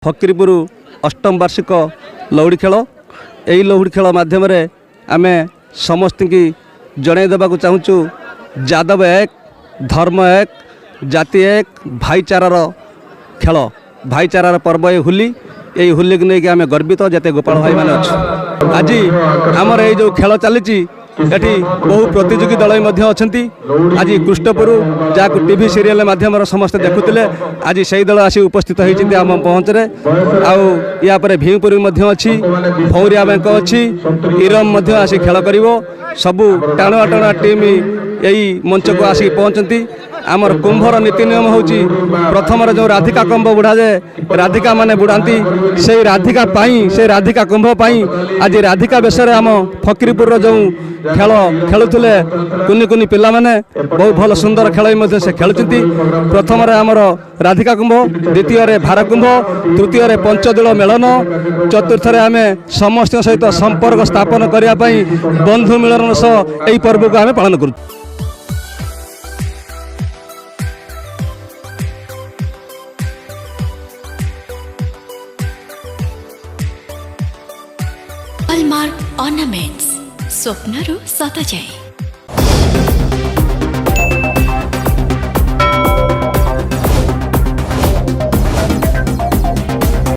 फकीरपुर अष्टम वार्षिक लौड़ी खेल यही लौड़ी खेल मध्यम आम समस्त की जन देवाक चाहूँ यादव एक धर्म एक जाति एक भाईचारार खेल भाईचारार पर्व ये होली यही होली को लेकिन आम गर्वित जिते गोपाल भाई मैंने अच्छे आज आमर ये जो खेल चली एटी बहु प्रतियोगी दल अच्छा आज कृष्णपुर जहाँ टीवी सीरियल मध्यम समस्त देखुले आज से दल आसी उपस्थित होती आम पहुँचे आपर भीमपुर अच्छी भौरिया बैंक अच्छी इरम आसी खेल कर सबू टाणुआ टाणुआ टीम यही मंच को आसिक पहुँचती आमर कुंभर नीति नियम हूँ प्रथम जो राधिका कुंभ बुढ़ा जाए राधिका माने बुढ़ाती से राधिका से राधिका कुंभ आज राधिका वेश आम फकीरपुर जो खेल खेलुले कुनि कुनि पिला माने बहुत भल सुंदर खेल से खेलुंट प्रथम आमर राधिका कुंभ द्वितीय भारकुंभ तृतीय पंचदोल मेलन चतुर्थ आम समस्त सहित संपर्क स्थापन करने बंधु मिलन सह यही पर्व को आम पालन करूँ। हॉलमार्क ऑर्नामेंट्स स्वप्नरू सत जाए।